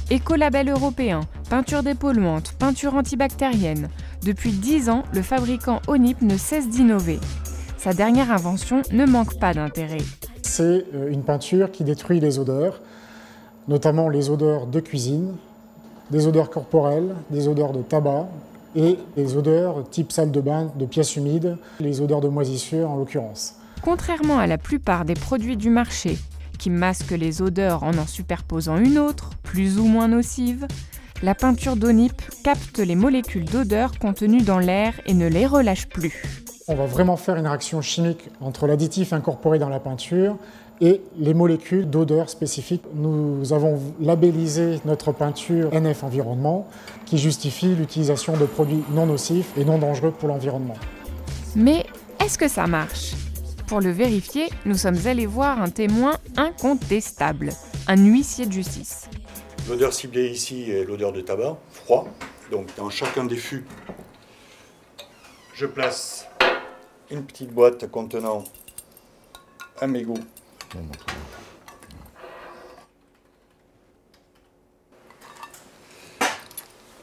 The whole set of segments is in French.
Écolabel européen, peinture dépolluante, peinture antibactérienne. Depuis 10 ans, le fabricant Onip ne cesse d'innover. Sa dernière invention ne manque pas d'intérêt. C'est une peinture qui détruit les odeurs, notamment les odeurs de cuisine, des odeurs corporelles, des odeurs de tabac et des odeurs type salle de bain, de pièces humides, les odeurs de moisissure en l'occurrence. Contrairement à la plupart des produits du marché, qui masquent les odeurs en superposant une autre, plus ou moins nocive, la peinture d'Onip capte les molécules d'odeur contenues dans l'air et ne les relâche plus. On va vraiment faire une réaction chimique entre l'additif incorporé dans la peinture et les molécules d'odeur spécifiques. Nous avons labellisé notre peinture NF Environnement qui justifie l'utilisation de produits non nocifs et non dangereux pour l'environnement. Mais est-ce que ça marche ? Pour le vérifier, nous sommes allés voir un témoin incontestable, un huissier de justice. L'odeur ciblée ici est l'odeur de tabac, froid. Donc dans chacun des fûts, je place une petite boîte contenant un mégot.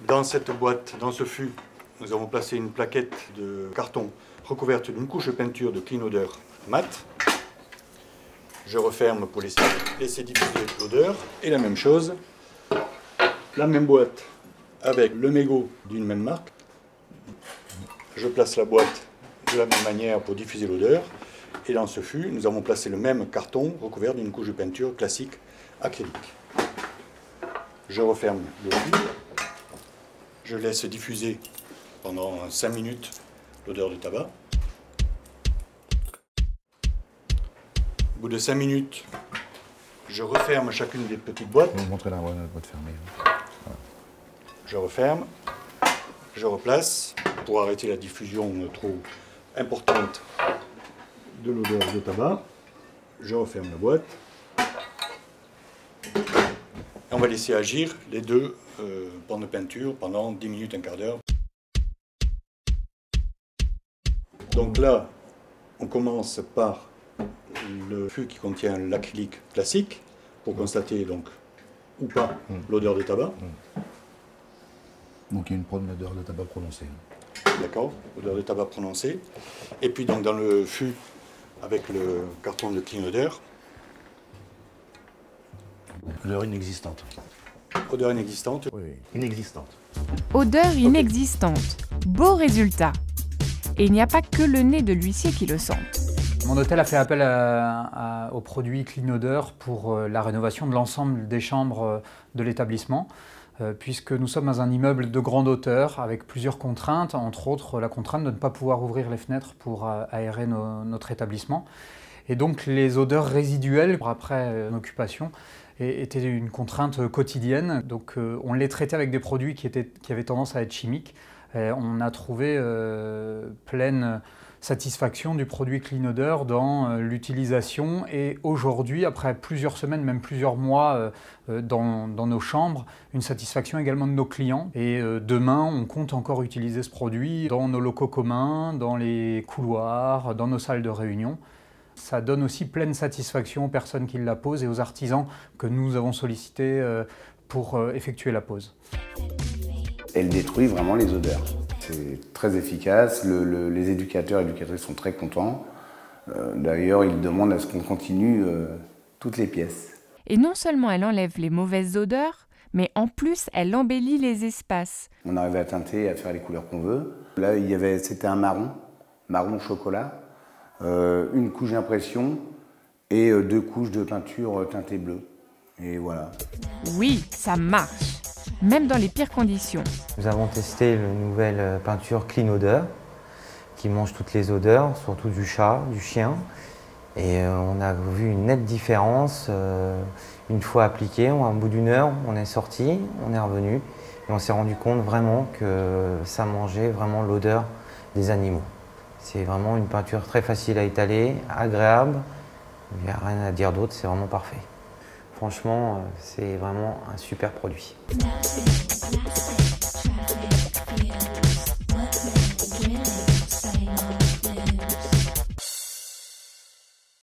Dans cette boîte, dans ce fût, nous avons placé une plaquette de carton recouverte d'une couche de peinture de clean odeur mat. Je referme pour laisser diffuser l'odeur. Et la même chose, la même boîte avec le mégot d'une même marque. Je place la boîte de la même manière pour diffuser l'odeur. Et dans ce fût, nous avons placé le même carton recouvert d'une couche de peinture classique acrylique. Je referme le fût. Je laisse diffuser pendant 5 minutes l'odeur de tabac. Au bout de 5 minutes, je referme chacune des petites boîtes. Vous montrez la boîte fermée. Voilà. Je referme, je replace pour arrêter la diffusion trop importante de l'odeur de tabac. Je referme la boîte. Et on va laisser agir les deux pans de peinture pendant 10 minutes, un quart d'heure. Donc là, on commence par le fût qui contient l'acrylique classique pour constater donc ou pas l'odeur de tabac. Donc il y a une odeur de tabac prononcée. D'accord, odeur de tabac prononcée. Et puis donc dans le fût avec le carton de clean odeur. Odeur inexistante. Odeur inexistante. Oui, inexistante. Odeur inexistante. Beau résultat. Et il n'y a pas que le nez de l'huissier qui le sente. Mon hôtel a fait appel aux produits Clean Odeur pour la rénovation de l'ensemble des chambres de l'établissement, puisque nous sommes dans un immeuble de grande hauteur avec plusieurs contraintes, entre autres la contrainte de ne pas pouvoir ouvrir les fenêtres pour aérer notre établissement. Et donc les odeurs résiduelles après une occupation étaient une contrainte quotidienne. Donc on les traitait avec des produits qui avaient tendance à être chimiques. On a trouvé pleine satisfaction du produit Clean Odeur dans l'utilisation et aujourd'hui, après plusieurs semaines, même plusieurs mois dans nos chambres, une satisfaction également de nos clients. Et demain, on compte encore utiliser ce produit dans nos locaux communs, dans les couloirs, dans nos salles de réunion. Ça donne aussi pleine satisfaction aux personnes qui la posent et aux artisans que nous avons sollicités pour effectuer la pose. Elle détruit vraiment les odeurs. C'est très efficace, les éducateurs et éducatrices sont très contents. D'ailleurs, ils demandent à ce qu'on continue toutes les pièces. Et non seulement elle enlève les mauvaises odeurs, mais en plus elle embellit les espaces. On arrive à teinter, à faire les couleurs qu'on veut. Là, c'était un marron chocolat, une couche d'impression et 2 couches de peinture teintée bleue. Et voilà. Oui, ça marche. Même dans les pires conditions. Nous avons testé la nouvelle peinture Clean Odeur qui mange toutes les odeurs, surtout du chat, du chien. Et on a vu une nette différence. Une fois appliqué, au bout d'1 heure, on est sorti, on est revenu et on s'est rendu compte vraiment que ça mangeait vraiment l'odeur des animaux. C'est vraiment une peinture très facile à étaler, agréable. Il n'y a rien à dire d'autre, c'est vraiment parfait. Franchement, c'est vraiment un super produit.